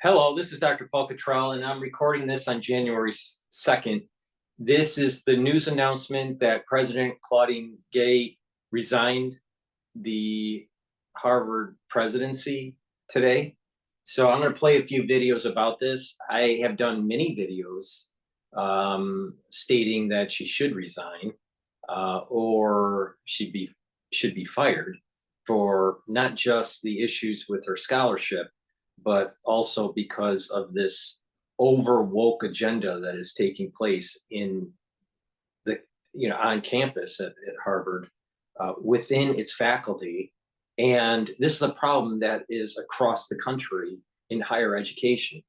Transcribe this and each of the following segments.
Hello, this is Dr. Paul Cottrell, and I'm recording this on January 2nd. This is the news announcement that President Claudine Gay resigned the Harvard presidency today. So I'm going to play a few videos about this. I have done many videos stating that she should resign or should be fired for not just the issues with her scholarship, but also because of this over woke agenda that is taking place in the on campus at Harvard within its faculty. And this is a problem that is across the country in higher education.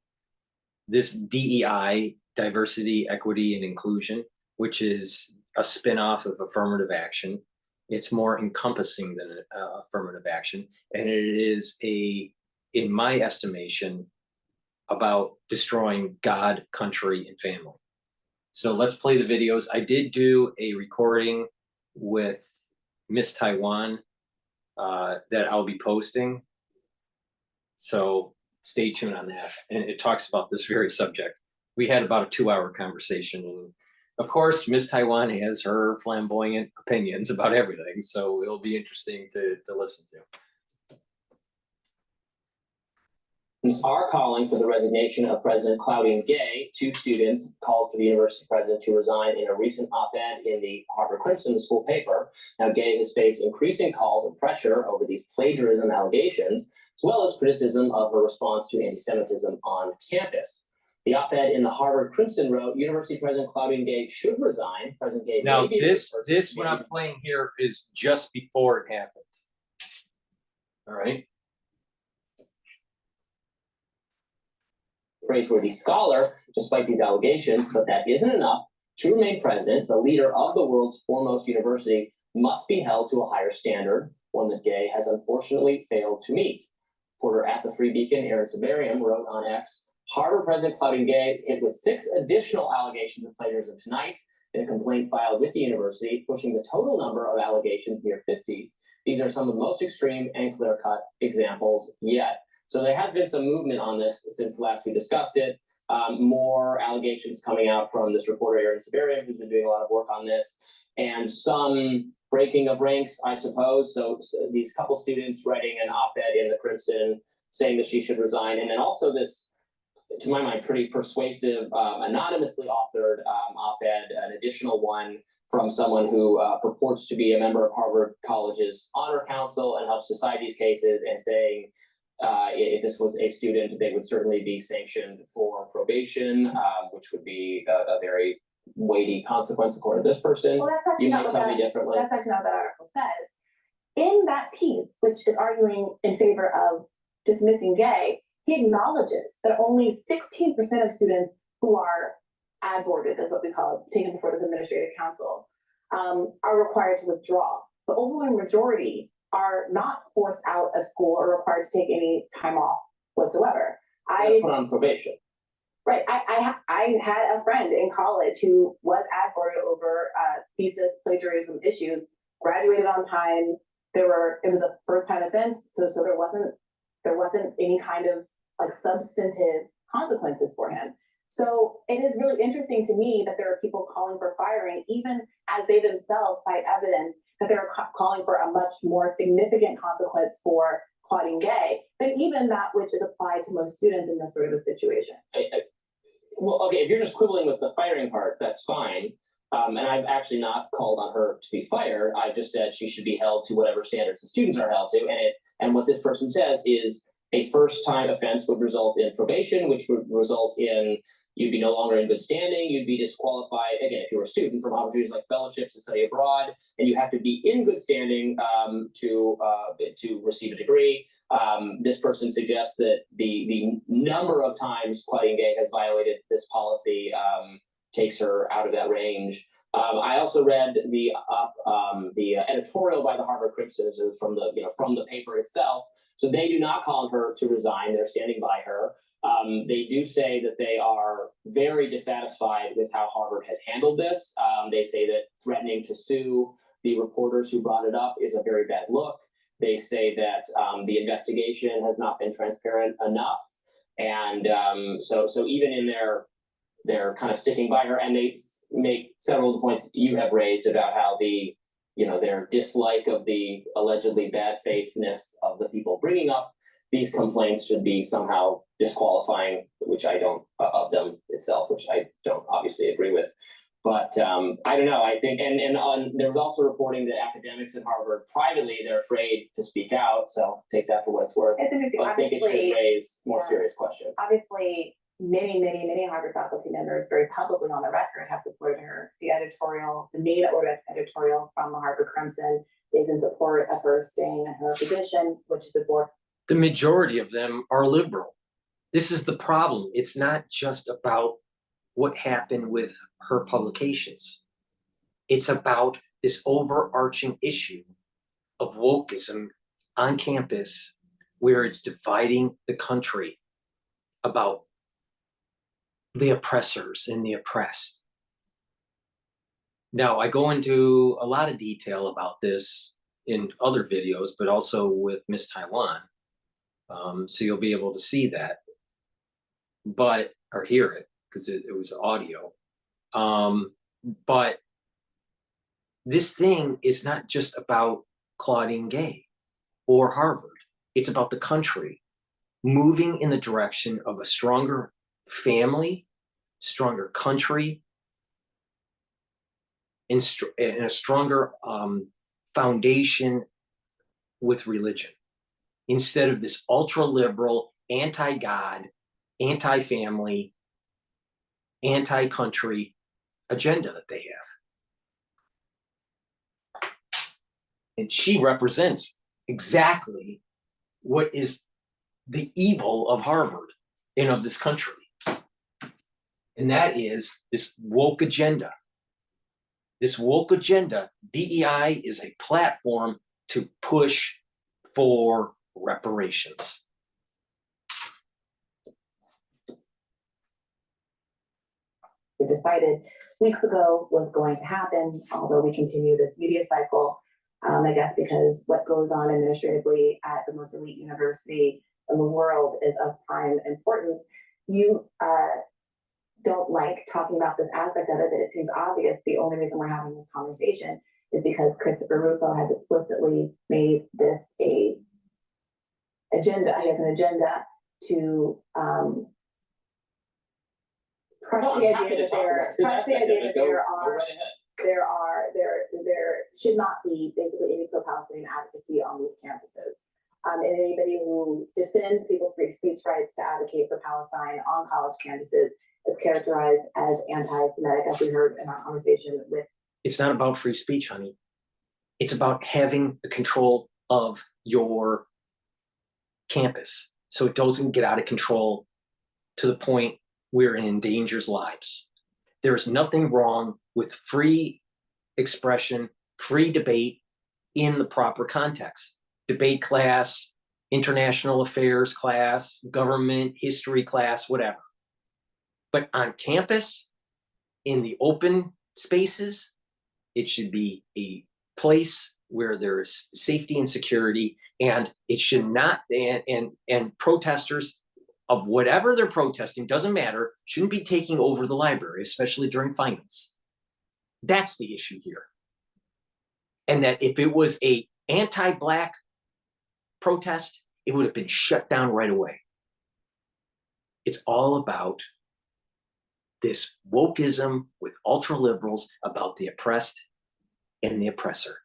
This DEI, diversity, equity, and inclusion, which is a spin-off of affirmative action. It's more encompassing than affirmative action. And it is in my estimation, about destroying God, country, and family. So let's play the videos. I did do a recording with Miss Taiwan that I'll be posting. So stay tuned on that. And it talks about this very subject. We had about a 2-hour conversation. And of course, Miss Taiwan has her flamboyant opinions about everything. So it'll be interesting to listen to. Are calling for the resignation of President Claudine Gay. Two students called for the university president to resign in a recent op-ed in the Harvard Crimson, the school paper. Now, Gay has faced increasing calls and pressure over these plagiarism allegations, as well as criticism of her response to anti-Semitism on campus. The op-ed in the Harvard Crimson wrote, University President Claudine Gay should resign. President Gay now, this what I'm playing here is just before it happened. All right. Praiseworthy scholar, despite these allegations, but that isn't enough. To remain president, the leader of the world's foremost university must be held to a higher standard, one that Gay has unfortunately failed to meet. Reporter at the Free Beacon, Aaron Sabarium, wrote on X, Harvard President Claudine Gay hit with 6 additional allegations of plagiarism tonight in a complaint filed with the university, pushing the total number of allegations near 50. These are some of the most extreme and clear-cut examples yet. So there has been some movement on this since last we discussed it. More allegations coming out from this reporter, Aaron Sabarium, who's been doing a lot of work on this, and some breaking of ranks, I suppose. So these couple students writing an op-ed in the Crimson saying that she should resign. And then also this, to my mind, pretty persuasive, anonymously authored op-ed, an additional one from someone who purports to be a member of Harvard College's Honor Council and helps decide these cases, and saying, if this was a student, they would certainly be sanctioned for probation, which would be a very weighty consequence according to this person. Well, that's actually not tell me differently. That's actually not what that article says. In that piece, which is arguing in favor of dismissing Gay, he acknowledges that only 16% of students who are ad boarded, is what we call it, taken before this administrative council, are required to withdraw. The overwhelming majority are not forced out of school or required to take any time off whatsoever. I put on probation. Right. I had a friend in college who was ad boarded over thesis plagiarism issues, graduated on time. It was a first time offense, so there wasn't any kind of like substantive consequences for him. So it is really interesting to me that there are people calling for firing, even as they themselves cite evidence that they're calling for a much more significant consequence for Claudine Gay than even that which is applied to most students in this sort of a situation. Well, okay, if you're just quibbling with the firing part, that's fine. And I've actually not called on her to be fired. I just said she should be held to whatever standards the students are held to. And what this person says is a first-time offense would result in probation, which would result in you'd be no longer in good standing. You'd be disqualified, again, if you were a student, from opportunities like fellowships and study abroad, and you have to be in good standing to receive a degree. This person suggests that the number of times Claudine Gay has violated this policy takes her out of that range. I also read the editorial by the Harvard Crimson from the paper itself. So they do not call on her to resign. They're standing by her. They do say that they are very dissatisfied with how Harvard has handled this. They say that threatening to sue the reporters who brought it up is a very bad look. They say that the investigation has not been transparent enough. And so even in they're kind of sticking by her, and they make several of the points you have raised about how their dislike of the allegedly bad faithness of the people bringing up these complaints should be somehow disqualifying, which I don't, of them itself, which I don't obviously agree with. But I don't know. I think, and there was also reporting that academics at Harvard privately, they're afraid to speak out. So take that for what it's worth. It's interesting. But I think it should raise more serious questions. Obviously, many Harvard faculty members very publicly on the record have supported her. The main editorial from the Harvard Crimson is in support of her staying in her position, which is the board. The majority of them are liberal. This is the problem. It's not just about what happened with her publications. It's about this overarching issue of wokeism on campus, where it's dividing the country about the oppressors and the oppressed. Now, I go into a lot of detail about this in other videos, but also with Miss Taiwan. So you'll be able to see that, or hear it, because it was audio. But this thing is not just about Claudine Gay or Harvard. It's about the country moving in the direction of a stronger family, stronger country, and a stronger foundation with religion, instead of this ultra-liberal, anti-God, anti-family, anti-country agenda that they have. And she represents exactly what is the evil of Harvard and of this country. And that is this woke agenda. This woke agenda, DEI is a platform to push for reparations. We decided weeks ago was going to happen, although we continue this media cycle, I guess because what goes on administratively at the most elite university in the world is of prime importance. You don't like talking about this aspect of it, but it seems obvious the only reason we're having this conversation is because Christopher Rufo has explicitly made this an agenda to crush the idea that there should not be basically any pro-Palestinian advocacy on these campuses. And anybody who defends people's free speech rights to advocate for Palestine on college campuses is characterized as anti-Semitic, as we heard in our conversation with. It's not about free speech, honey. It's about having the control of your campus so it doesn't get out of control to the point where it endangers lives. There is nothing wrong with free expression, free debate in the proper context. Debate class, international affairs class, government history class, whatever. But on campus, in the open spaces, it should be a place where there is safety and security, and it should not, and protesters of whatever they're protesting, doesn't matter, shouldn't be taking over the library, especially during finals. That's the issue here. And that if it was a anti-Black protest, it would have been shut down right away. It's all about this wokeism with ultra-liberals about the oppressed and the oppressor.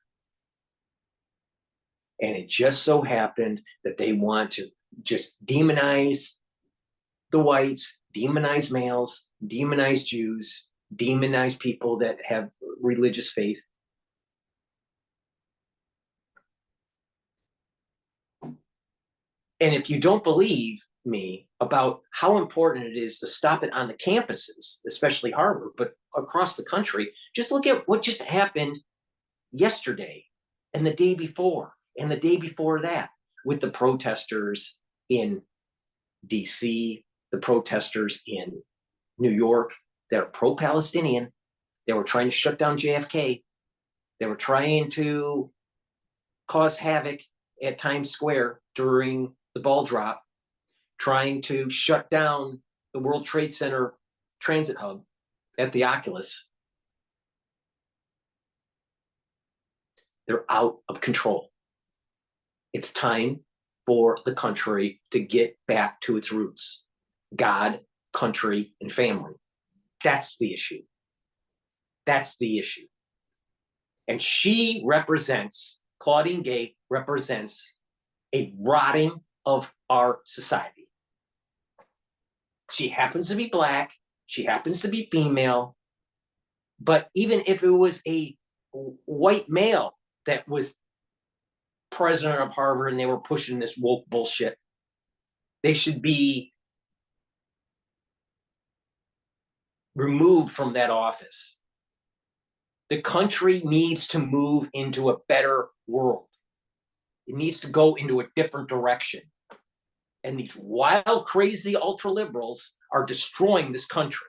And it just so happened that they want to just demonize the whites, demonize males, demonize Jews, demonize people that have religious faith. And if you don't believe me about how important it is to stop it on the campuses, especially Harvard, but across the country, just look at what just happened yesterday and the day before and the day before that with the protesters in DC, the protesters in New York that are pro-Palestinian. They were trying to shut down JFK. They were trying to cause havoc at Times Square during the ball drop. trying to shut down the World Trade Center transit hub at the Oculus. They're out of control. It's time for the country to get back to its roots. God, country, and family. That's the issue. That's the issue. And she represents, Claudine Gay represents a rotting of our society. She happens to be Black. She happens to be female. But even if it was a white male that was president of Harvard and they were pushing this woke bullshit, they should be removed from that office. The country needs to move into a better world. It needs to go into a different direction. And these wild, crazy ultra liberals are destroying this country.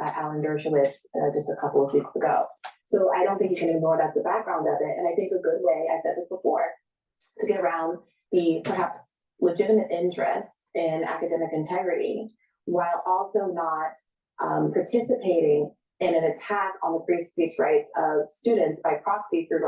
Alan Dershowitz just a couple of weeks ago. So I don't think you can ignore that, the background of it. And I think a good way, I've said this before, to get around the perhaps legitimate interest in academic integrity while also not participating in an attack on the free speech rights of students by proxy through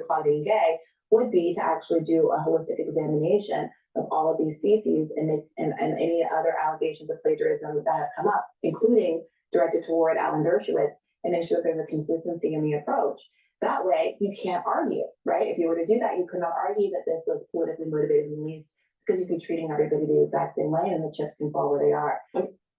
Claudine Gay would be to actually do a holistic examination of all of these theses and any other allegations of plagiarism that have come up, including directed toward Alan Dershowitz, and make sure that there's a consistency in the approach. That way, you can't argue, right? If you were to do that, you could not argue that this was politically motivated, at least because you'd be treating everybody the exact same way and the chips can fall where they are.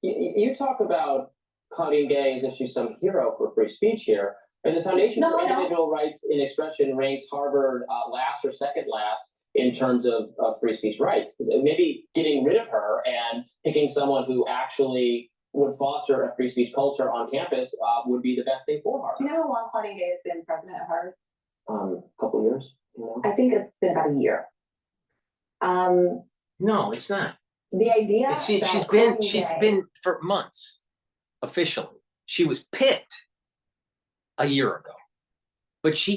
You talk about Claudine Gay as if she's some hero for free speech here. And the Foundation for Individual Rights in Expression ranks Harvard last or second last in terms of free speech rights. So maybe getting rid of her and picking someone who actually would foster a free speech culture on campus would be the best thing for Harvard. Do you know how long Claudine Gay has been president at Harvard? A couple of years. You know? I think it's been about a year. No, it's not. The idea she's been for months officially. She was picked a year ago, but she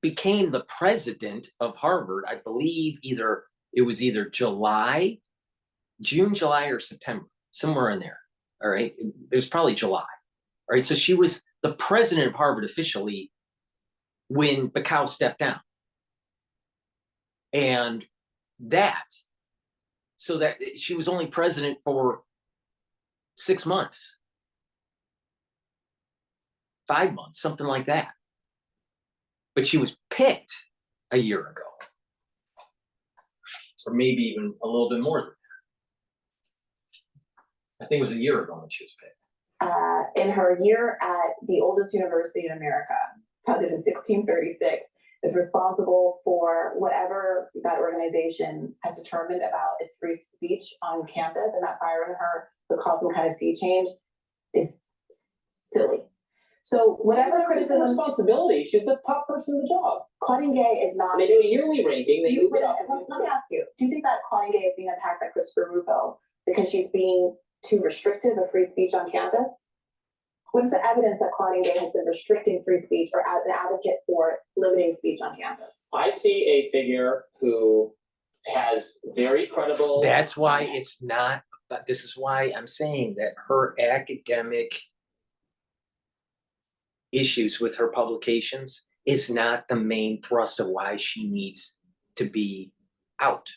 became the president of Harvard. I believe it was either June, July, or September, somewhere in there. All right, it was probably July. All right, so she was the president of Harvard officially when Bacow stepped down, and so that she was only president for 6 months, 5 months, something like that. But she was picked a year ago, or maybe even a little bit more than that. I think it was a year ago when she was picked. In her year at the oldest university in America, founded in 1636, is responsible for whatever that organization has determined about its free speech on campus, and that firing her would cause some kind of sea change is silly. So whatever criticism, responsibility, she's the top person in the job. Claudine Gay is not. They do a yearly ranking. Let me ask you: do you think that Claudine Gay is being attacked by Christopher Rufo because she's being too restrictive of free speech on campus? What's the evidence that Claudine Gay has been restricting free speech or an advocate for limiting speech on campus? I see a figure who has very credible. That's why it's not. But this is why I'm saying that her academic issues with her publications is not the main thrust of why she needs to be out.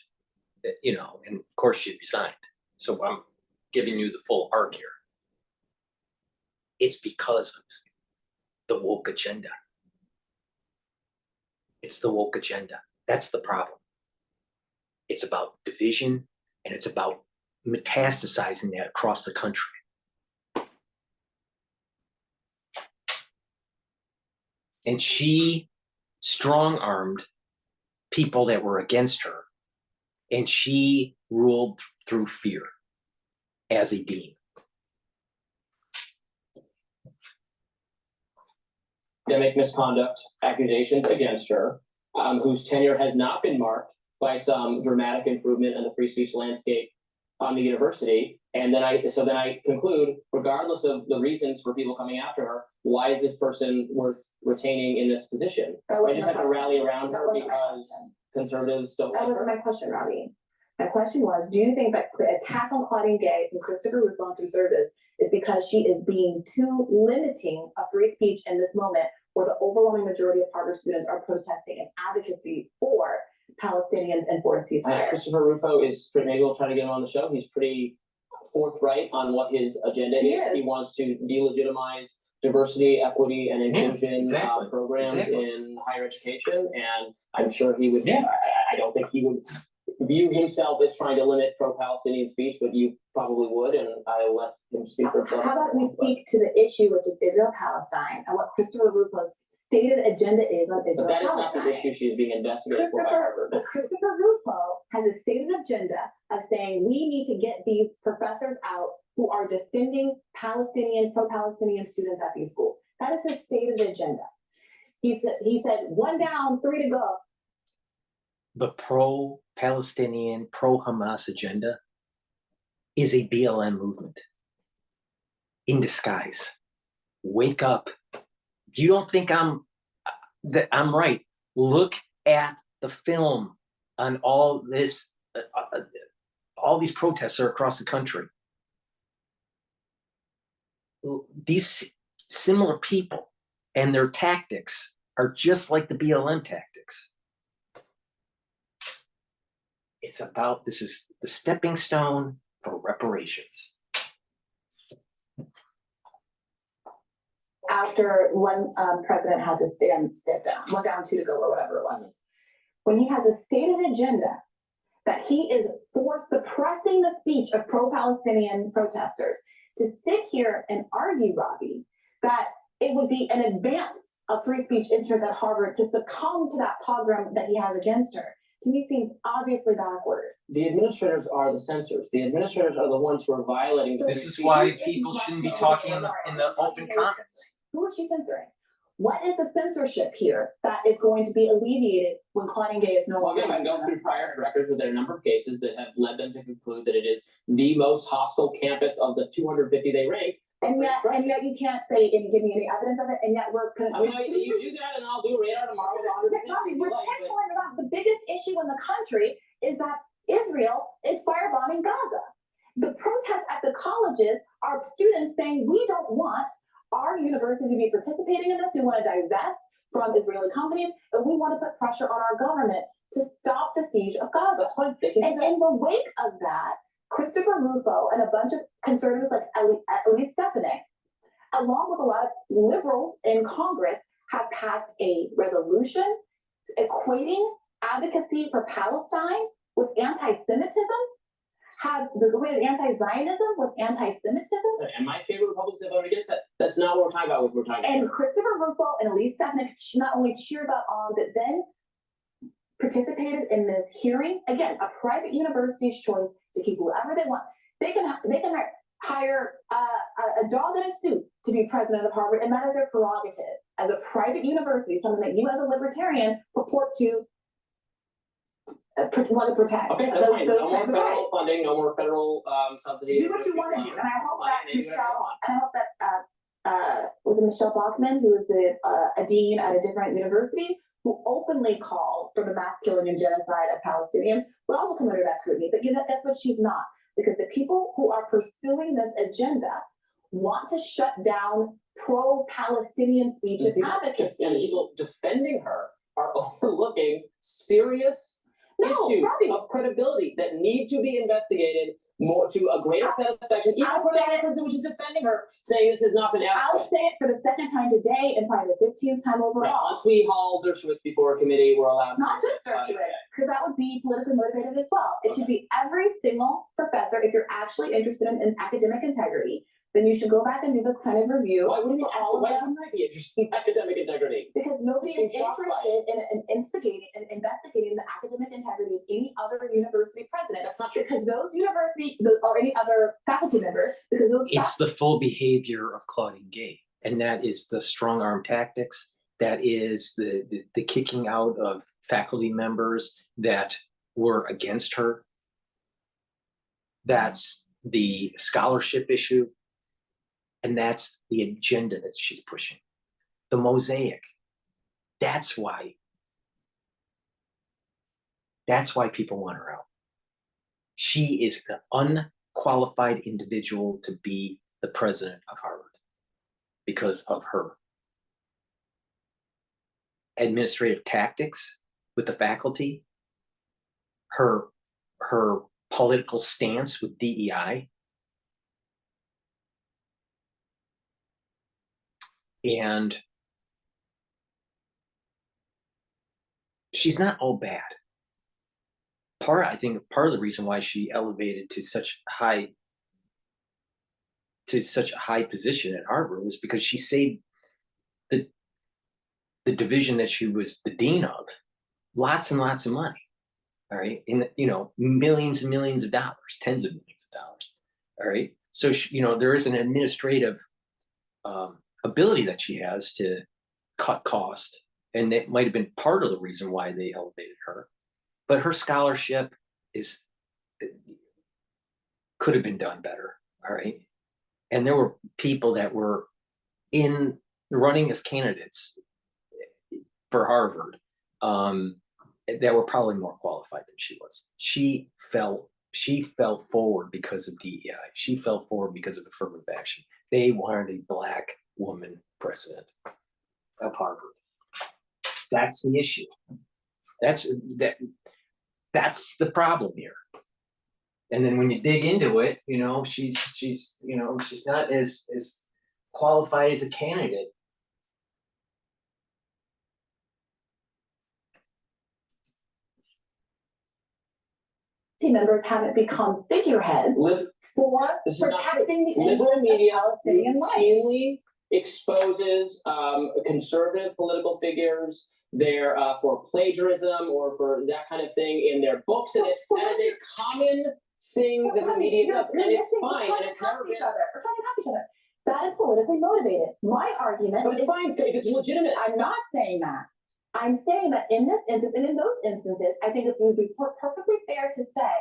And of course she resigned. So I'm giving you the full arc here. It's because of the woke agenda. It's the woke agenda. That's the problem. It's about division, and it's about metastasizing that across the country. And she strong-armed people that were against her, and she ruled through fear as a dean. Academic misconduct accusations against her, whose tenure has not been marked by some dramatic improvement in the free speech landscape on the university. And then I conclude, regardless of the reasons for people coming after her, why is this person worth retaining in this position? I just have to rally around her because conservatives don't like her. That wasn't my question, Robbie. My question was, do you think that the attack on Claudine Gay from Christopher Rufo and conservatives is because she is being too limiting of free speech in this moment where the overwhelming majority of Harvard students are protesting an advocacy for Palestinians and for a ceasefire? Christopher Rufo is, maybe we'll try to get him on the show. He's pretty forthright on what his agenda is. He wants to delegitimize diversity, equity, and inclusion programs in higher education. And I'm sure he would, I don't think he would view himself as trying to limit pro-Palestinian speech, but you probably would, and I'll let him speak for himself. How about we speak to the issue, which is Israel-Palestine, and what Christopher Rufo's stated agenda is on Israel-Palestine. That is not the issue she is being investigated for by Harvard. But Christopher Rufo has a stated agenda of saying we need to get these professors out who are defending pro-Palestinian students at these schools. That is his stated agenda. He said, 1 down, 3 to go. The pro-Palestinian, pro-Hamas agenda is a BLM movement in disguise. Wake up. If you don't think I'm right, look at the film on all this, all these protests are across the country. These similar people and their tactics are just like the BLM tactics. It's about, this is the stepping stone for reparations. After one president had to step down, 1 down, 2 to go, or whatever it was. When he has a stated agenda that he is for suppressing the speech of pro-Palestinian protesters, to sit here and argue, Robbie, that it would be an advance of free speech interests at Harvard to succumb to that pogrom that he has against her, to me seems obviously backward. The administrators are the censors. The administrators are the ones who are violating. This is why people shouldn't be talking in the open comments. Who is she censoring? What is the censorship here that is going to be alleviated when Claudine Gay is no longer? Again, I go through prior records where there are a number of cases that have led them to conclude that it is the most hostile campus of the 250 they rank. And yet you can't say and give me any evidence of it, and yet we're I mean, you do that, and I'll do a radar tomorrow. We're tantalizing about the biggest issue in the country is that Israel is firebombing Gaza. The protests at the colleges are students saying we don't want our university to be participating in this. We want to divest from Israeli companies, and we want to put pressure on our government to stop the siege of Gaza. That's fine. And in the wake of that, Christopher Rufo and a bunch of conservatives like Elise Stefanik, along with a lot of liberals in Congress, have passed a resolution equating advocacy for Palestine with anti-Semitism, have equated anti-Zionism with anti-Semitism. And my favorite Republicans have voted against that. That's not what we're talking about. What we're talking about. And Christopher Rufo and Elise Stefanik not only cheered that on, but then participated in this hearing. Again, a private university's choice to keep whoever they want. They can hire a dog in a suit to be president of Harvard, and that is their prerogative as a private university, something that you as a libertarian purport to want to protect. Okay, that's fine. No more federal funding, no more federal subsidies. Do what you want to do, and I hope that was it Michelle Bachmann, who is a dean at a different university, who openly called for the mass killing and genocide of Palestinians, would also come under that scrutiny. But guess what? She's not, because the people who are pursuing this agenda want to shut down pro-Palestinian speech and advocacy. And people defending her are overlooking serious issues of credibility that need to be investigated more to a greater satisfaction, even for that person which is defending her, saying this has not been adequate. I'll say it for the second time today and probably the 15th time overall. Right. Once we haul Dershowitz before a committee, we're allowed not just Dershowitz, because that would be politically motivated as well. It should be every single professor. If you're actually interested in academic integrity, then you should go back and do this kind of review. Why wouldn't I be interested in academic integrity? Because nobody is interested in investigating the academic integrity of any other university president. That's not true. Because those university or any other faculty member, because those it's the full behavior of Claudine Gay, and that is the strong arm tactics. That is the kicking out of faculty members that were against her. That's the scholarship issue, and that's the agenda that she's pushing. The mosaic. That's why people want her out. She is an unqualified individual to be the president of Harvard because of her administrative tactics with the faculty, her political stance with DEI, and she's not all bad. I think part of the reason why she elevated to such a high position at Harvard was because she saved the division that she was the dean of lots and lots of money. All right, millions and millions of dollars, tens of millions of dollars. All right, so there is an administrative ability that she has to cut cost, and that might have been part of the reason why they elevated her. But her scholarship could have been done better. All right, and there were people that were in running as candidates for Harvard that were probably more qualified than she was. She fell forward because of DEI. She fell forward because of affirmative action. They wanted a Black woman president of Harvard. That's the issue. That's the problem here. And then when you dig into it, she's not as qualified as a candidate. Team members haven't become figureheads for protecting the liberal media. Palestinian rights. Routinely exposes conservative political figures there for plagiarism or for that kind of thing in their books, and it's as a common thing that the media does, and it's fine. And it's never been. We're talking past each other. That is politically motivated. My argument, but it's fine if it's legitimate. I'm not saying that. I'm saying that in this instance and in those instances, I think it would be perfectly fair to say,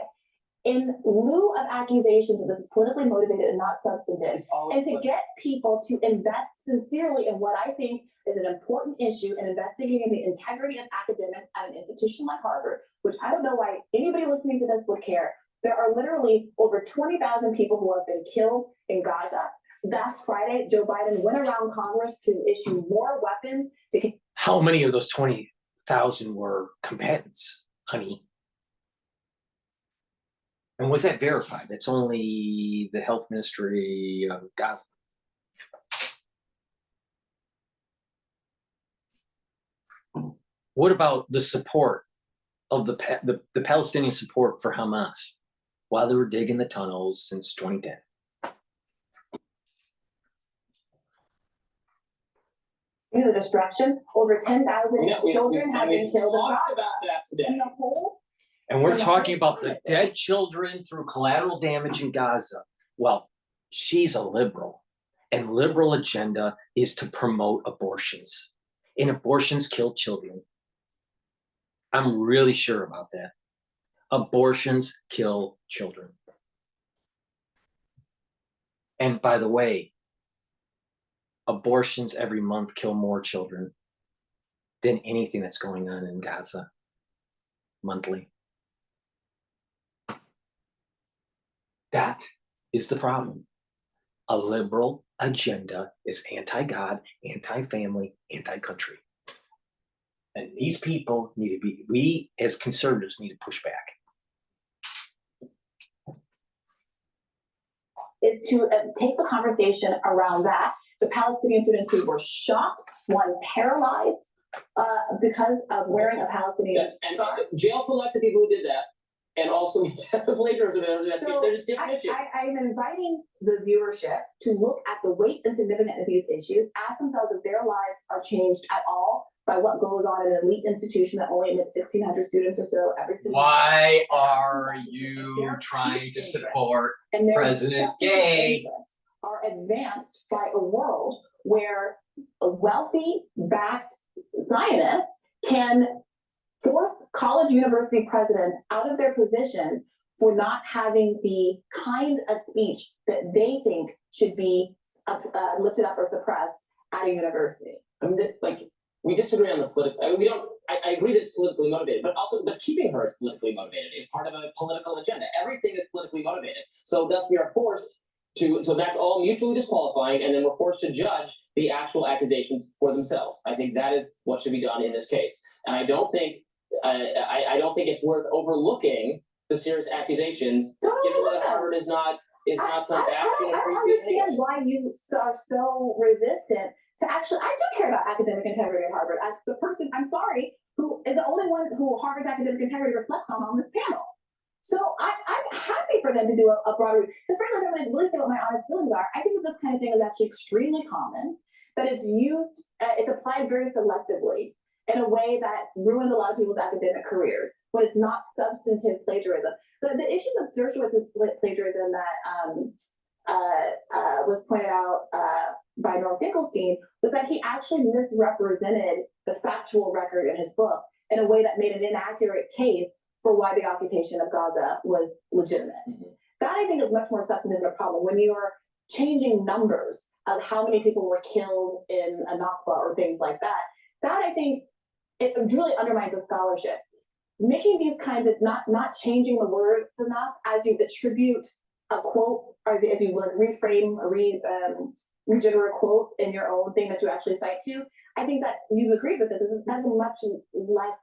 in lieu of accusations that this is politically motivated and not substantive, and to get people to invest sincerely in what I think is an important issue in investigating the integrity of academics at an institution like Harvard, which I don't know why anybody listening to this would care. There are literally over 20,000 people who have been killed in Gaza. Last Friday, Joe Biden went around Congress to issue more weapons to. How many of those 20,000 were combatants, honey? And was that verified? That's only the health ministry of Gaza. What about the support of the Palestinian support for Hamas while they were digging the tunnels since 2010? The destruction, over 10,000 children have been killed in Gaza. About that today. And we're talking about the dead children through collateral damage in Gaza. Well, she's a liberal, and liberal agenda is to promote abortions, and abortions kill children. I'm really sure about that. Abortions kill children. And by the way, abortions every month kill more children than anything that's going on in Gaza monthly. That is the problem. A liberal agenda is anti-God, anti-family, anti-country. And these people we as conservatives need to push back. Is to take the conversation around that. The Palestinian students who were shot, one paralyzed because of wearing a Palestinian scarf. And jail for like the people who did that, and also plagiarism. So there's different issues. I'm inviting the viewership to look at the weight and significance of these issues, ask themselves if their lives are changed at all by what goes on in an elite institution that only admits 1,600 students or so every single year. Why are you trying to support President Gay? Are advanced by a world where wealthy, backed Zionists can force college university presidents out of their positions for not having the kind of speech that they think should be lifted up or suppressed at a university. I mean, we disagree on the political. I mean, we don't. I agree that it's politically motivated, but keeping her is politically motivated is part of a political agenda. Everything is politically motivated. So thus we are forced to. So that's all mutually disqualifying, and then we're forced to judge the actual accusations for themselves. I think that is what should be done in this case, and I don't think. I don't think it's worth overlooking the serious accusations, given that Harvard is not some action. I don't understand why you are so resistant to actually. I do care about academic integrity at Harvard. The person, I'm sorry, who is the only one who Harvard's academic integrity reflects on this panel. So I'm happy for them to do a broader, because frankly, I'm going to really say what my honest feelings are. I think that this kind of thing is actually extremely common, that it's used, it's applied very selectively in a way that ruins a lot of people's academic careers when it's not substantive plagiarism. The issue with Dershowitz's plagiarism that was pointed out by Norm Finkelstein was that he actually misrepresented the factual record in his book in a way that made an inaccurate case for why the occupation of Gaza was legitimate. Mm-hmm. That I think is much more substantive of a problem when you are changing numbers of how many people were killed in a Nakba or things like that. That I think it really undermines the scholarship. Making these kinds of not changing the words enough as you attribute a quote, or as you like reframe or rejigger a quote in your own thing that you actually cite to. I think that you've agreed with it. That's a much less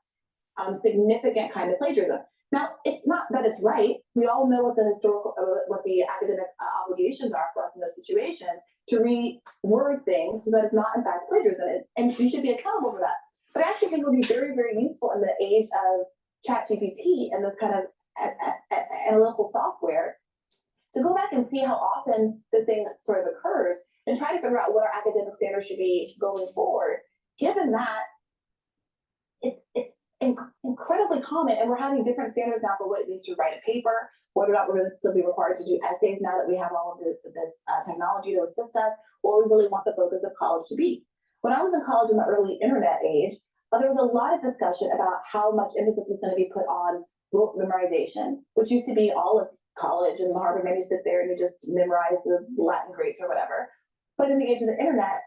significant kind of plagiarism. Now, it's not that it's right. We all know what the historical, what the academic obligations are for us in those situations to reword things so that it's not in fact plagiarism, and you should be accountable for that. But I actually think it would be very, very useful in the age of ChatGPT and this kind of analytical software to go back and see how often this thing sort of occurs and try to figure out what our academic standards should be going forward, given that it's incredibly common, and we're having different standards now for what it means to write a paper, whether or not we're going to still be required to do essays now that we have all of this technology to assist us, what we really want the focus of college to be. When I was in college in the early internet age, there was a lot of discussion about how much emphasis was going to be put on rote memorization, which used to be all of college, and Harvard, maybe you sit there and you just memorize the Latin greats or whatever. But in the age of the internet,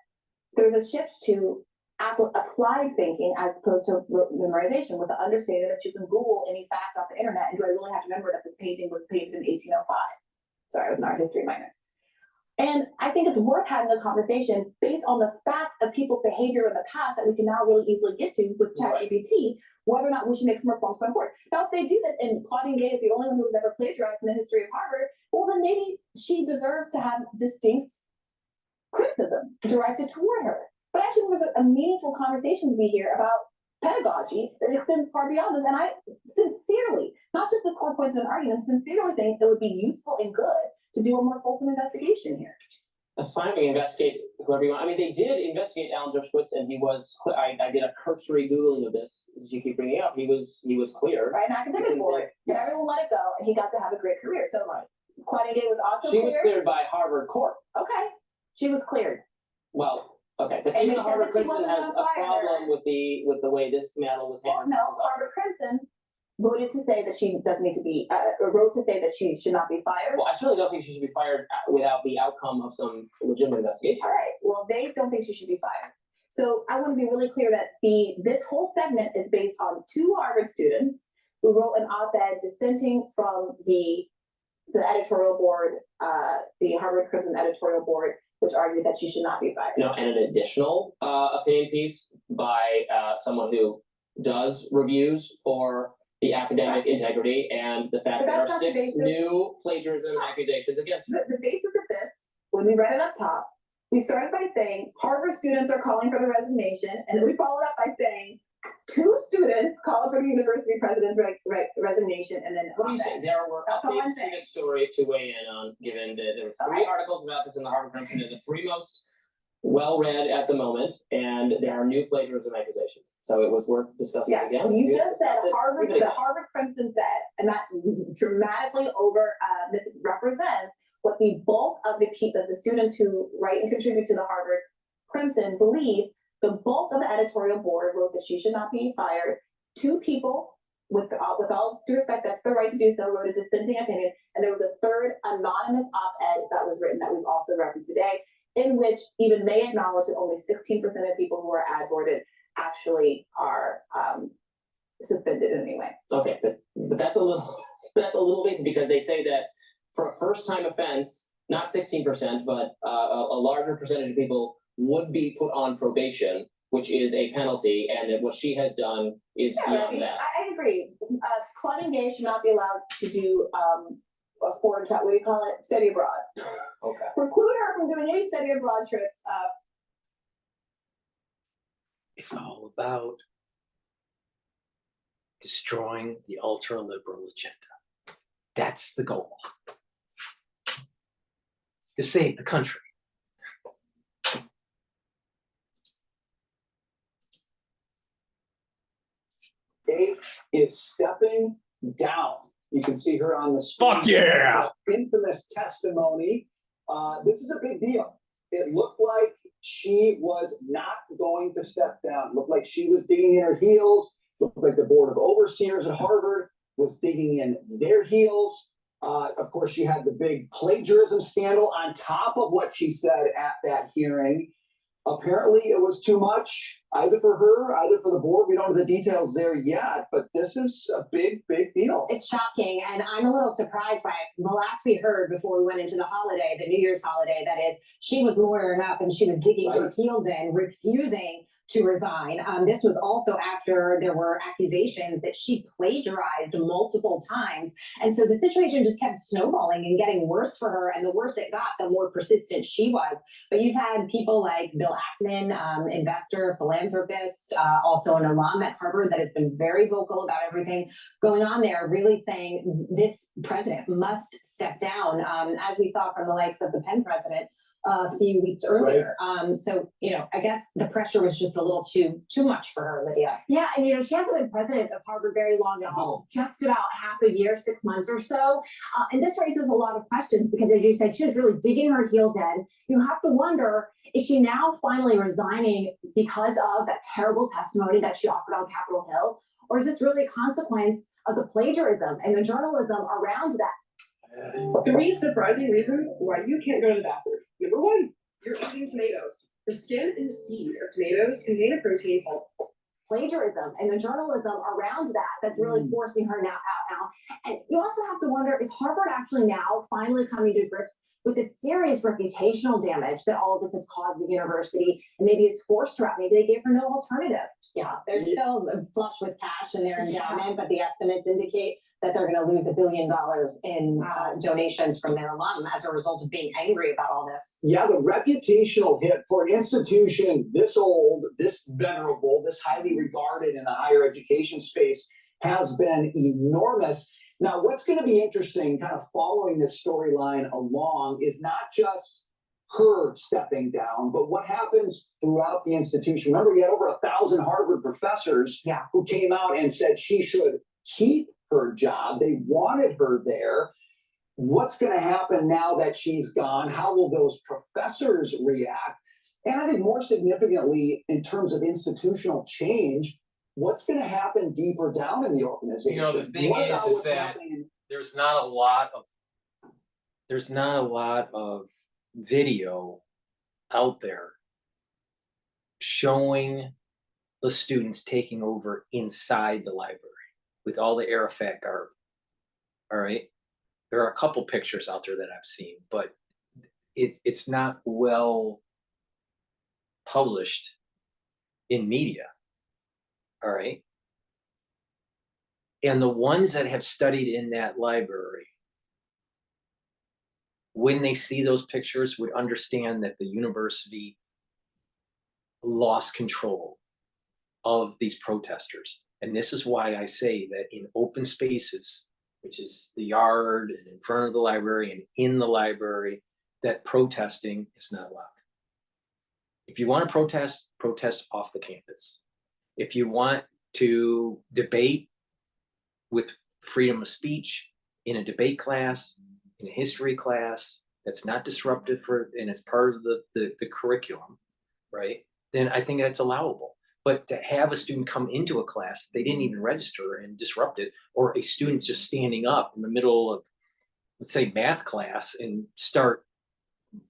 there's a shift to applied thinking as opposed to memorization, with the understanding that you can Google any fact off the internet, and do I really have to remember that this painting was painted in 1805? Sorry, I was an art history minor. And I think it's worth having a conversation based on the facts of people's behavior in the past that we can now really easily get to with ChatGPT, whether or not we should make some reforms going forward. Now, if they do this, and Claudine Gay is the only one who was ever plagiarized in the history of Harvard, well, then maybe she deserves to have distinct criticism directed toward her. But actually, there was a meaningful conversation to be here about pedagogy that extends far beyond this. And I sincerely, not just the score points in an argument, sincerely think it would be useful and good to do a more fulsome investigation here. That's fine. We investigate whoever you want. I mean, they did investigate Alan Dershowitz, and he was. I did a cursory googling of this, as you keep bringing up. He was cleared by an academic board, and everyone let it go, and he got to have a great career. So, Claudine Gay was also cleared. She was cleared by Harvard Court. Okay, she was cleared. Well, okay, but even Harvard Crimson has a problem with the way this matter was handled. Well, no, Harvard Crimson voted to say that she doesn't need to be, or wrote to say that she should not be fired. Well, I certainly don't think she should be fired without the outcome of some legitimate investigation. All right. Well, they don't think she should be fired. So I want to be really clear that this whole segment is based on two Harvard students who wrote an op-ed dissenting from the editorial board, the Harvard Crimson editorial board, which argued that she should not be fired. No, and an additional opinion piece by someone who does reviews for the academic integrity and the fact that there are 6 new plagiarism accusations against her. The basis of this, when we read it up top, we started by saying Harvard students are calling for the resignation, and then we followed up by saying 2 students calling for the university president's resignation, and then what do you say? There were updates to this story to weigh in on, given that there were 3 articles about this in the Harvard Crimson. They're the 3 most well-read at the moment, and there are new plagiarism accusations. So it was worth discussing again. You just said the Harvard Crimson said, and that dramatically misrepresents what the bulk of the students who write and contribute to the Harvard Crimson believe. The bulk of the editorial board wrote that she should not be fired. 2 people with all due respect, that's their right to do so, wrote a dissenting opinion. And there was a third anonymous op-ed that was written that we've also referenced today, in which even they acknowledge that only 16% of people who are ad boarded actually are suspended in any way. Okay, but that's a little that's a little basic, because they say that for a first time offense, not 16%, but a larger percentage of people would be put on probation, which is a penalty, and that what she has done is beyond that. I agree. Claudine Gay should not be allowed to do a foreign travel. What do you call it? Study abroad. Okay. Preclude her from doing any study abroad trips. It's all about destroying the ultra liberal agenda. That's the goal. To save the country. Kate is stepping down. You can see her on the screen. Fuck yeah! Infamous testimony. This is a big deal. It looked like she was not going to step down. It looked like she was digging in her heels. It looked like the Board of Overseers at Harvard was digging in their heels. Of course, she had the big plagiarism scandal on top of what she said at that hearing. Apparently, it was too much, either for her, either for the board. We don't know the details there yet, but this is a big, big deal. It's shocking, and I'm a little surprised by it, because the last we heard before we went into the holiday, the New Year's holiday, that is, she was lawyering up and she was digging her heels in, refusing to resign. This was also after there were accusations that she plagiarized multiple times. And so the situation just kept snowballing and getting worse for her. And the worse it got, the more persistent she was. But you've had people like Bill Ackman, investor, philanthropist, also an alum at Harvard that has been very vocal about everything going on there, really saying this president must step down, as we saw from the likes of the Penn president a few weeks earlier. So, you know, I guess the pressure was just a little too much for her, Lydia. Yeah, and you know, she hasn't been president of Harvard very long at all, just about half a year, 6 months or so. And this raises a lot of questions because, as you said, she was really digging her heels in. You have to wonder, is she now finally resigning because of that terrible testimony that she offered on Capitol Hill? Or is this really a consequence of the plagiarism and the journalism around that? 3 surprising reasons why you can't go to the bathroom. Number 1, you're eating tomatoes. The skin and seed of tomatoes contain a protein called plagiarism and the journalism around that that's really forcing her out now. And you also have to wonder, is Harvard actually now finally coming to grips with the serious reputational damage that all of this has caused the university, and maybe has forced her out? Maybe they gave her no alternative. Yeah, they're still flush with cash in their endowment, but the estimates indicate that they're going to lose $1 billion in donations from their alum as a result of being angry about all this. Yeah, the reputational hit for an institution this old, this venerable, this highly regarded in the higher education space has been enormous. Now, what's going to be interesting, kind of following this storyline along, is not just her stepping down, but what happens throughout the institution. Remember, you had over 1,000 Harvard professors who came out and said she should keep her job. They wanted her there. What's going to happen now that she's gone? How will those professors react? And I think more significantly, in terms of institutional change, what's going to happen deeper down in the organization? You know, the thing is that there's not a lot of video out there showing the students taking over inside the library with all the Arafat garb. All right, there are a couple pictures out there that I've seen, but it's not well published in media. All right, and the ones that have studied in that library, when they see those pictures, would understand that the university lost control of these protesters. And this is why I say that in open spaces, which is the yard and in front of the library and in the library, that protesting is not allowed. If you want to protest, protest off the campus. If you want to debate with freedom of speech in a debate class, in a history class, that's not disruptive and it's part of the curriculum, right? Then I think that's allowable. But to have a student come into a class they didn't even register and disrupt it, or a student just standing up in the middle of, let's say, math class and start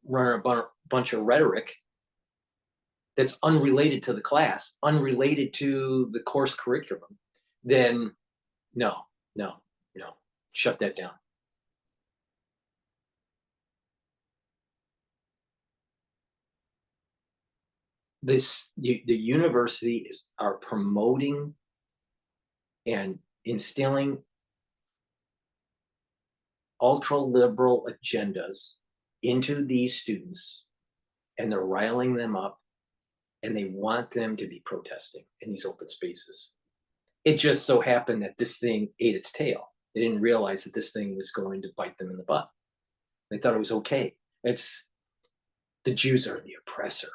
running a bunch of rhetoric that's unrelated to the class, unrelated to the course curriculum, then no, shut that down. The university are promoting and instilling ultra liberal agendas into these students, and they're riling them up, and they want them to be protesting in these open spaces. It just so happened that this thing ate its tail. They didn't realize that this thing was going to bite them in the butt. They thought it was okay. It's the Jews are the oppressor.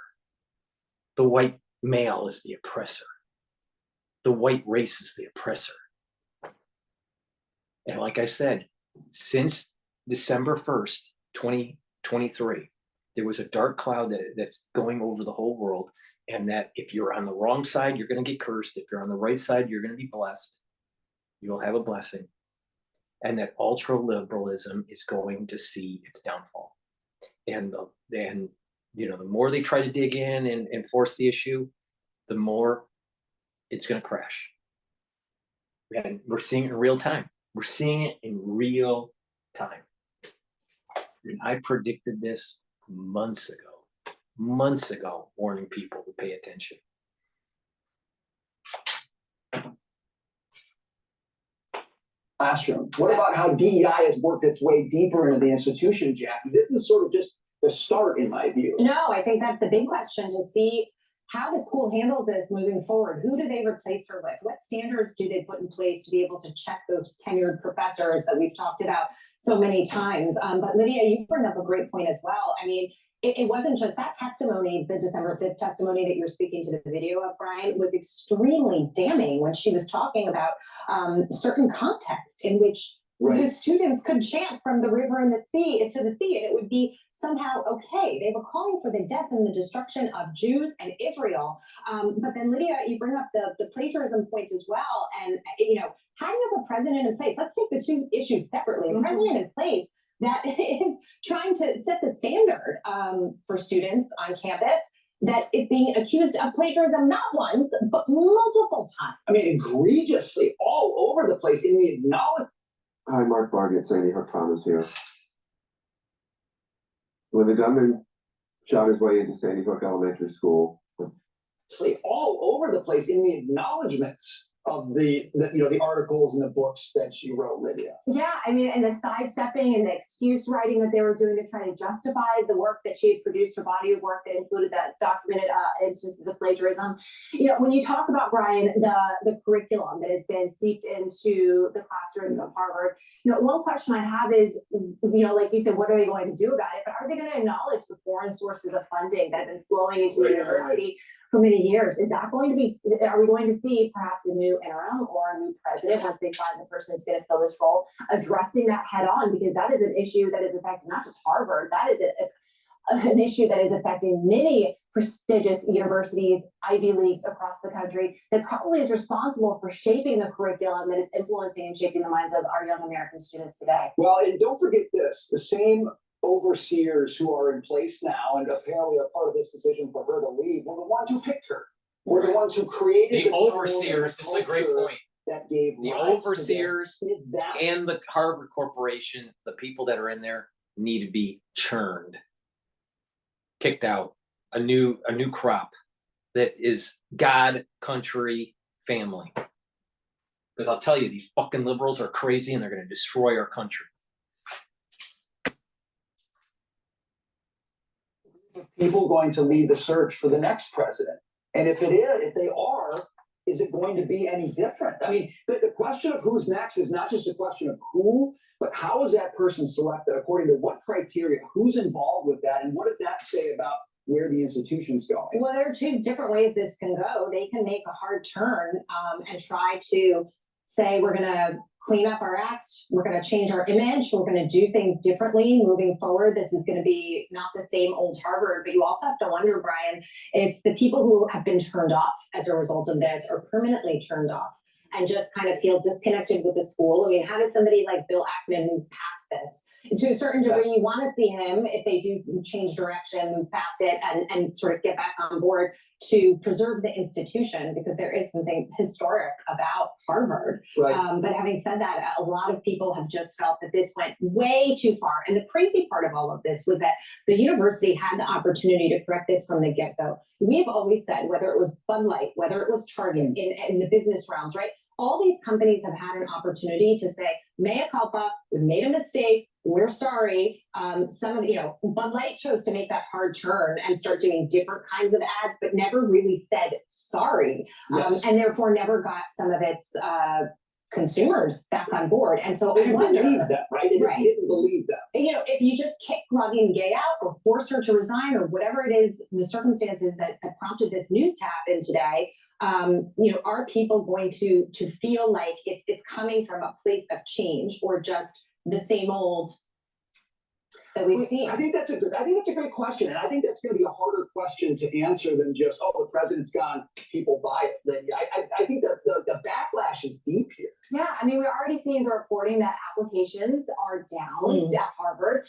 The white male is the oppressor. The white race is the oppressor. And like I said, since December 1st, 2023, there was a dark cloud that's going over the whole world. And that if you're on the wrong side, you're going to get cursed. If you're on the right side, you're going to be blessed. You'll have a blessing. And that ultra liberalism is going to see its downfall. And the more they try to dig in and force the issue, the more it's going to crash. And we're seeing it in real time. We're seeing it in real time. And I predicted this months ago, warning people to pay attention. Classroom. What about how DEI has worked its way deeper into the institution, Jackie? This is sort of just the start, in my view. No, I think that's the big question, to see how the school handles this moving forward. Who do they replace her with? What standards do they put in place to be able to check those tenured professors that we've talked about so many times? But Lydia, you bring up a great point as well. I mean, it wasn't just that testimony, the December 5th testimony that you're speaking to the video of, Brian, was extremely damning when she was talking about certain context in which the students could chant from the river and the sea to the sea, and it would be somehow okay. They were calling for the death and the destruction of Jews and Israel. But then, Lydia, you bring up the plagiarism point as well. And, how do you have a president in place? Let's take the two issues separately. A president in place that is trying to set the standard for students on campus that is being accused of plagiarism, not once, but multiple times. I mean, egregiously all over the place in the acknowledgement. Hi, Mark Bargett, Sandy Hook Thomas here. When the gunman shot his way into Sandy Hook Elementary School, All over the place in the acknowledgements of the articles and the books that she wrote, Lydia. Yeah, I mean, and the sidestepping and the excuse writing that they were doing to try to justify the work that she had produced, her body of work that included that documented instances of plagiarism. When you talk about, Brian, the curriculum that has been seeped into the classrooms of Harvard, one question I have is, like you said, what are they going to do about it? But are they going to acknowledge the foreign sources of funding that have been flowing into the university for many years? Is that going to be, are we going to see perhaps a new interim or a new president, once they find the person who's going to fill this role, addressing that head on? Because that is an issue that is affecting not just Harvard, that is an issue that is affecting many prestigious universities, Ivy Leagues across the country, that probably is responsible for shaping the curriculum that is influencing and shaping the minds of our young American students today. Well, and don't forget this, the same overseers who are in place now and apparently are part of this decision for her to leave were the ones who picked her. Were the ones who created the overseers. This is a great point. That gave the rise overseers to this. And the Harvard Corporation, the people that are in there need to be churned, kicked out. A new crop that is God, country, family. Because I'll tell you, these fucking liberals are crazy and they're going to destroy our country. People going to lead the search for the next president? And if they are, is it going to be any different? I mean, the question of who's next is not just a question of who, but how is that person selected? According to what criteria? Who's involved with that? And what does that say about where the institution's going? Well, there are two different ways this can go. They can make a hard turn and try to say we're going to clean up our act. We're going to change our image. We're going to do things differently moving forward. This is going to be not the same old Harvard, but you also have to wonder, Brian, if the people who have been turned off as a result of this are permanently turned off and just kind of feel disconnected with the school. I mean, how does somebody like Bill Ackman move past this? And to a certain degree, you want to see him, if they do change direction, move past it and sort of get back on board to preserve the institution, because there is something historic about Harvard. Right. But having said that, a lot of people have just felt that this went way too far. And the crazy part of all of this was that the university had the opportunity to correct this from the get-go. We've always said, whether it was Bud Light, whether it was Target in the business realms, right? All these companies have had an opportunity to say, mea culpa, we made a mistake, we're sorry. Some of, Bud Light chose to make that hard turn and start doing different kinds of ads, but never really said sorry. Yes. And therefore never got some of its consumers back on board. And so They I didn't wonder, believe that, right? They Right. didn't believe that. if you just kick Claudine Gay out or force her to resign or whatever it is, the circumstances that prompted this news to happen today, are people going to feel like it's coming from a place of change or just the same old that we've seen? I think that's a great question. And I think that's going to be a harder question to answer than just, oh, the president's gone, people buy it. Lydia. I think that the backlash is deep here. Yeah, I mean, we're already seeing the reporting that applications are down at Harvard.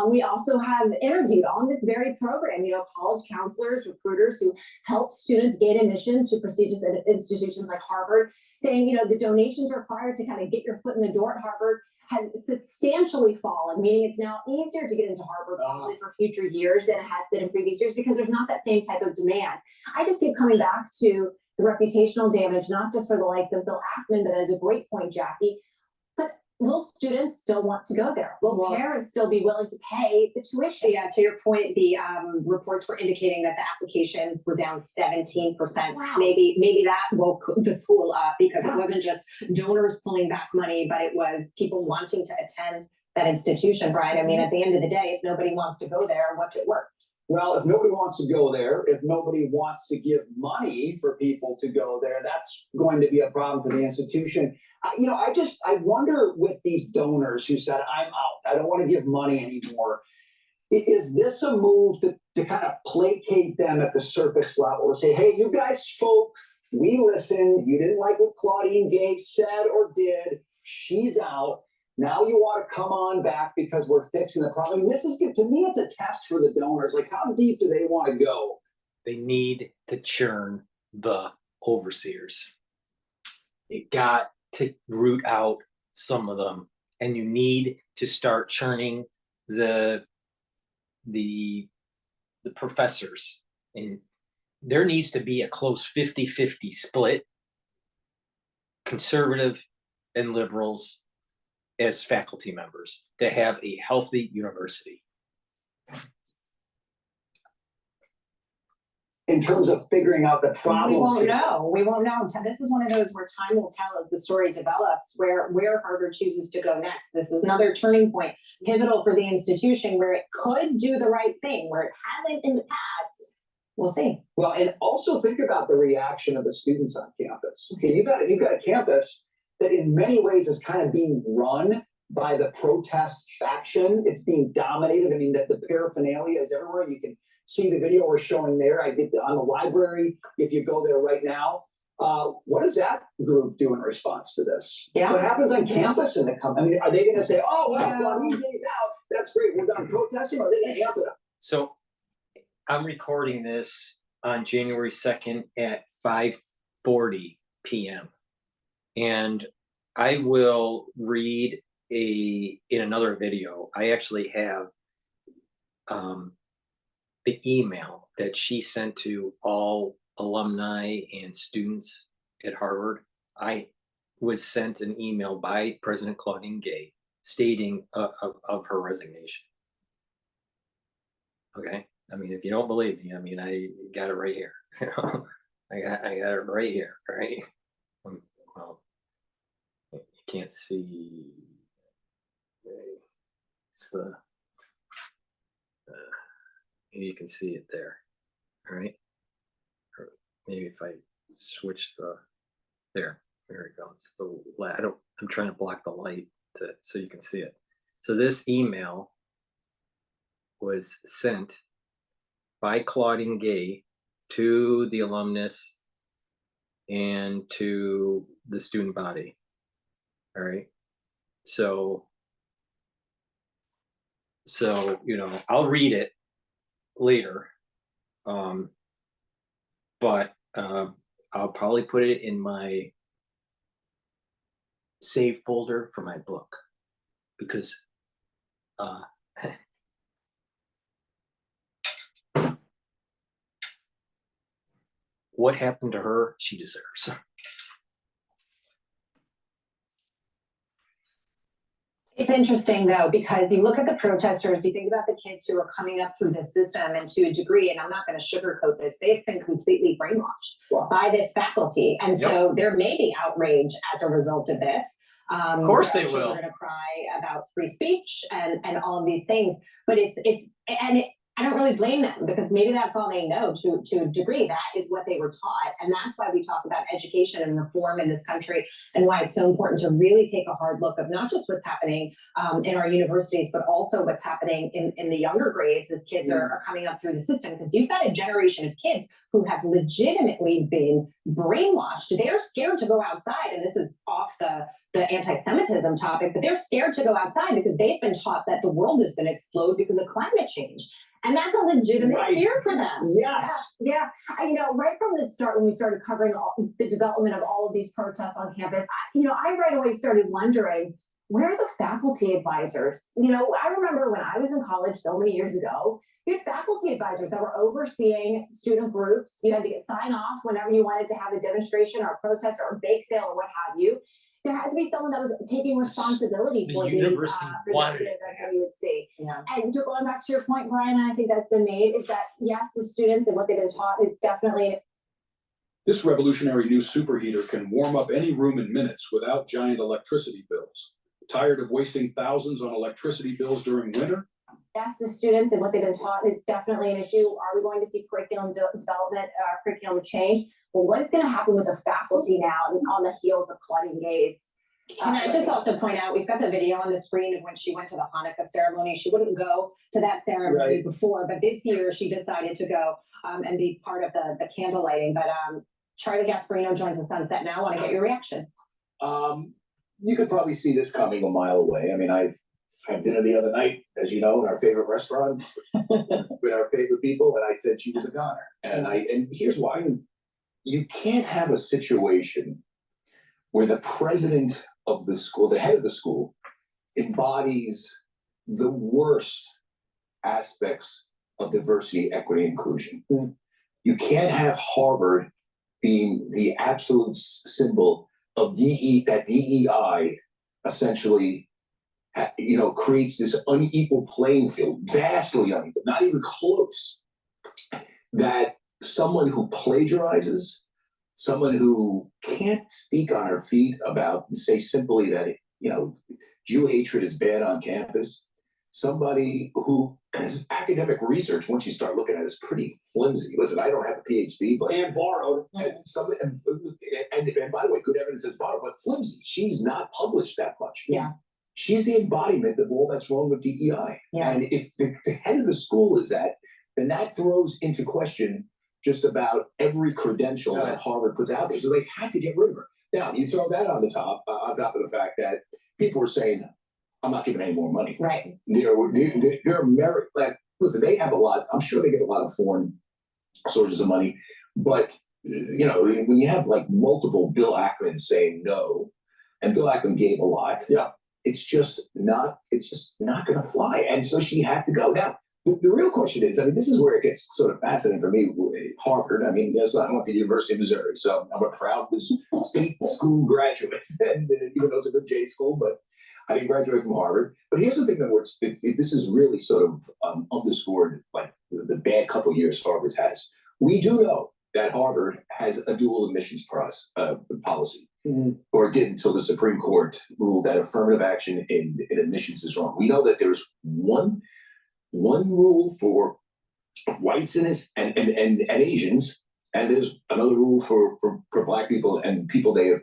We also have interviewed on this very program, college counselors, recruiters who help students gain admission to prestigious institutions like Harvard, saying, the donations required to kind of get your foot in the door at Harvard has substantially fallen, meaning it's now easier to get into Harvard probably for future years than it has been in previous years because there's not that same type of demand. I just keep coming back to the reputational damage, not just for the likes of Bill Ackman, but as a great point, Jackie. But will students still want to go there? Will parents still be willing to pay the tuition? Yeah, to your point, the reports were indicating that the applications were down 17%. Wow. Maybe that woke the school up because it wasn't just donors pulling back money, but it was people wanting to attend that institution, Brian. I mean, at the end of the day, if nobody wants to go there, what's it worth? Well, if nobody wants to go there, if nobody wants to give money for people to go there, that's going to be a problem for the institution. I wonder with these donors who said, I'm out, I don't want to give money anymore. Is this a move to kind of placate them at the surface level to say, hey, you guys spoke, we listened, you didn't like what Claudine Gay said or did, she's out. Now you want to come on back because we're fixing the problem. I mean, this is good. To me, it's a test for the donors. Like, how deep do they want to go? They need to churn the overseers. You got to root out some of them, and you need to start churning the professors. And there needs to be a close 50-50 split, conservative and liberals as faculty members, to have a healthy university. In terms of figuring out the problems. We won't know. This is one of those where time will tell as the story develops where Harvard chooses to go next. This is another turning point, pivotal for the institution where it could do the right thing, where it hasn't in the past. We'll see. Well, and also think about the reaction of the students on campus. Okay, you've got a campus that in many ways is kind of being run by the protest faction. It's being dominated. I mean, the paraphernalia is everywhere. You can see the video we're showing there. I did on the library. If you go there right now, what does that group do in response to this? Yeah. What happens on campus in the company? I mean, are they going to say, "Oh, well, Claudine Gay's out. That's great. We're done protesting"? Or are they going to amp it up? So I'm recording this on January 2nd at 5:40 p.m. And I will read in another video. I actually have the email that she sent to all alumni and students at Harvard. I was sent an email by President Claudine Gay stating of her resignation. Okay. I mean, if you don't believe me, I mean, I got it right here. I got it right here, right? Well, you can't see. It's the. You can see it there, all right? Or maybe if I switch there. There it goes. I'm trying to block the light so you can see it. So this email was sent by Claudine Gay to the alumnus and to the student body. All right. So, I'll read it later. But I'll probably put it in my save folder for my book, because what happened to her, she deserves. It's interesting though, because you look at the protesters, you think about the kids who are coming up through the system, and to a degree, and I'm not going to sugarcoat this, they've been completely brainwashed by this faculty. And so there may be outrage as a result of this. Of course they will. Children are going to cry about free speech and all of these things, but I don't really blame them, because maybe that's all they know to a degree. That is what they were taught. And that's why we talk about education and reform in this country, and why it's so important to really take a hard look of not just what's happening in our universities, but also what's happening in the younger grades as kids are coming up through the system. Because you've got a generation of kids who have legitimately been brainwashed. They're scared to go outside. And this is off the anti-Semitism topic, but they're scared to go outside because they've been taught that the world is going to explode because of climate change. And that's a legitimate fear for them. Yes. Yeah. Right from the start, when we started covering the development of all of these protests on campus, I right away started wondering, where are the faculty advisors? I remember when I was in college so many years ago, you had faculty advisors that were overseeing student groups. You had to get sign off whenever you wanted to have a demonstration or a protest or a bake sale or what have you. There had to be someone that was taking responsibility for these events that you would see. Yeah. And going back to your point, Brian, and I think that's been made, is that yes, the students and what they've been taught is definitely. This revolutionary new superheater can warm up any room in minutes without giant electricity bills. Tired of wasting thousands on electricity bills during winter? Yes, the students and what they've been taught is definitely an issue. Are we going to see curriculum development, curriculum change? Well, what is going to happen with the faculty now on the heels of Claudine Gay's? Can I just also point out, we've got the video on the screen of when she went to the Hanukkah ceremony. She wouldn't go to that ceremony before, but this year she decided to go and be part of the candle lighting. But Charlie Gasparino joins the sunset now. I want to get your reaction. You could probably see this coming a mile away. I mean, I had dinner the other night, as you know, in our favorite restaurant with our favorite people, and I said she was a goner. And here's why. You can't have a situation where the president of the school, the head of the school, embodies the worst aspects of diversity, equity, inclusion. You can't have Harvard being the absolute symbol of that DEI essentially creates this unequal playing field, vastly unequal, not even close, that someone who plagiarizes, someone who can't speak on her feet about, say simply that, Jew hatred is bad on campus, somebody who has academic research, once you start looking at it, is pretty flimsy. Listen, I don't have a PhD, but And borrowed. and by the way, good evidence is borrowed, but flimsy. She's not published that much. Yeah. She's the embodiment of all that's wrong with DEI. Yeah. And if the head of the school is that, then that throws into question just about every credential that Harvard puts out there. So they had to get rid of her. Now, you throw that on top of the fact that people were saying, I'm not giving any more money. Right. They're merit. Listen, they have a lot. I'm sure they get a lot of foreign sources of money. But, when you have multiple Bill Ackman saying no, and Bill Ackman gave a lot. Yeah. It's just not going to fly. And so she had to go. Now, the real question is, this is where it gets sort of fascinating for me. Harvard, yes, I went to the University of Missouri, so I'm a proud state school graduate, and even though it's a good J school, but I didn't graduate from Harvard. But here's the thing that this is really sort of underscored the bad couple years Harvard has. We do know that Harvard has a dual admissions policy, or it did until the Supreme Court ruled that affirmative action in admissions is wrong. We know that there's one rule for whites and Asians, And there's another rule for black people and people they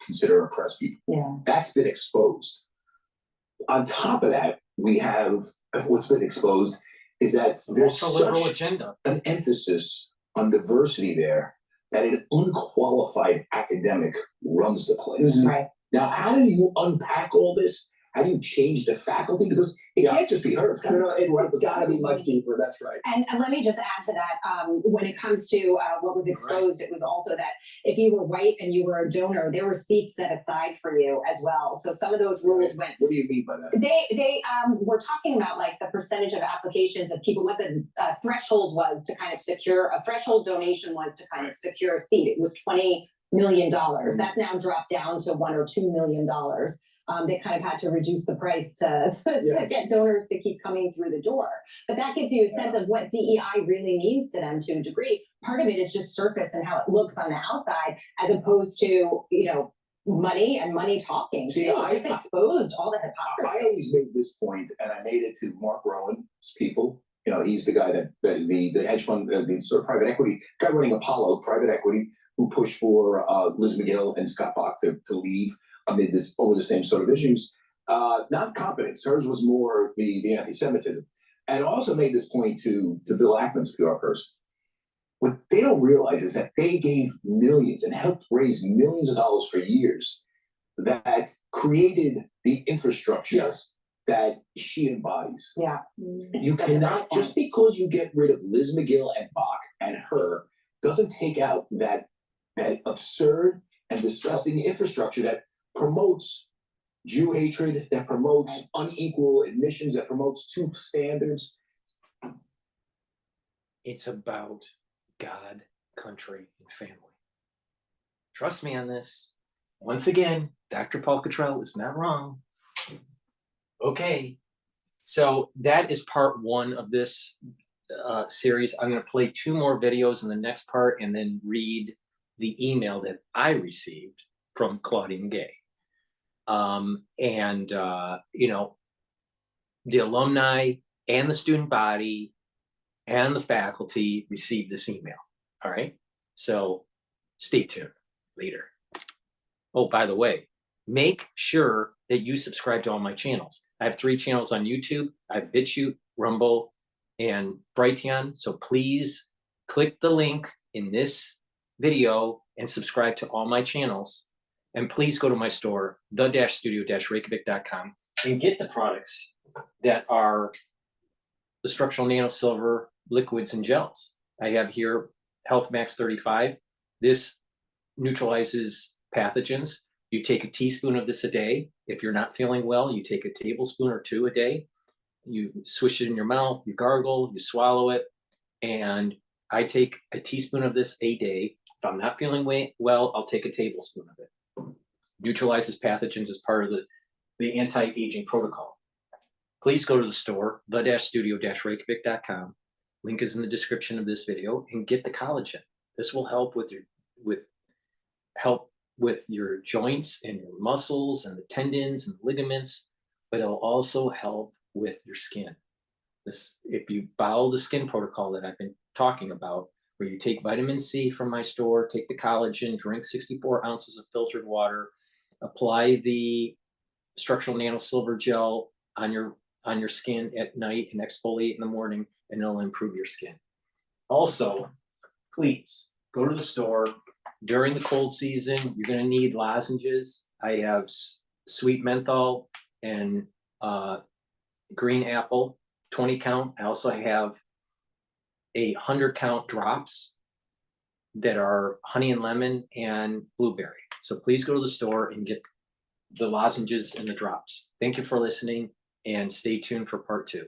consider oppressed people. Yeah. That's been exposed. On top of that, we have what's been exposed is that there's liberal such agenda. an emphasis on diversity there that an unqualified academic runs the place. Right. Now, how do you unpack all this? How do you change the faculty? Because it can't just be her. It's gotta be much deeper. That's right. And let me just add to that, when it comes to what was exposed, it was also that if you were white and you were a donor, there were seats set aside for you as well. So some of those rules went. What do you mean by that? They were talking about like the percentage of applications of people, what the threshold was to kind of secure, a threshold donation was to kind of secure a seat. It was $20 million. That's now dropped down to $1 or $2 million. They kind of had to reduce the price to get donors to keep coming through the door. But that gives you a sense of what DEI really means to them to a degree. Part of it is just surface and how it looks on the outside, as opposed to, money and money talking. See, It just exposed all the hypocrisy. I always made this point, and I made it to Mark Rowan's people. He's the guy that the hedge fund, the sort of private equity guy running Apollo private equity, who pushed for Liz McGill and Scott Bach to leave amid this over the same sort of issues. Not competence. Hers was more the anti-Semitism. And I also made this point to Bill Ackman's PR person. What they don't realize is that they gave millions and helped raise millions of dollars for years that created the infrastructure that she embodies. Yeah. You cannot, just because you get rid of Liz McGill and Bach and her, doesn't take out that absurd and disgusting infrastructure that promotes Jew hatred, that promotes unequal admissions, that promotes two standards. It's about God, country, and family. Trust me on this. Once again, Dr. Paul Cottrell is not wrong. Okay. So that is part one of this series. I'm going to play 2 more videos in the next part and then read the email that I received from Claudine Gay. The alumni and the student body and the faculty received this email. All right. So stay tuned later. Oh, by the way, make sure that you subscribe to all my channels. I have 3 channels on YouTube. I have Bitchute, Rumble, and Brighteon. So please click the link in this video and subscribe to all my channels. And please go to my store, the-studio-reykjavik.com, and get the products that are the structural nano silver liquids and gels. I have here Health Max 35. This neutralizes pathogens. You take a teaspoon of this a day. If you're not feeling well, you take a tablespoon or 2 a day. You swish it in your mouth, you gargle, you swallow it. And I take a teaspoon of this a day. If I'm not feeling well, I'll take a tablespoon of it. Neutralizes pathogens as part of the anti-aging protocol. Please go to the store, the-studio-reykjavik.com. Link is in the description of this video, and get the collagen. This will help with your joints and your muscles and the tendons and ligaments, but it'll also help with your skin. If you follow the skin protocol that I've been talking about, where you take vitamin C from my store, take the collagen, drink 64 ounces of filtered water, apply the structural nano silver gel on your skin at night and exfoliate in the morning, and it'll improve your skin. Also, please go to the store. During the cold season, you're going to need lozenges. I have sweet menthol and green apple, 20 count. I also have 100 count drops that are honey and lemon and blueberry. So please go to the store and get the lozenges and the drops. Thank you for listening, and stay tuned for part 2.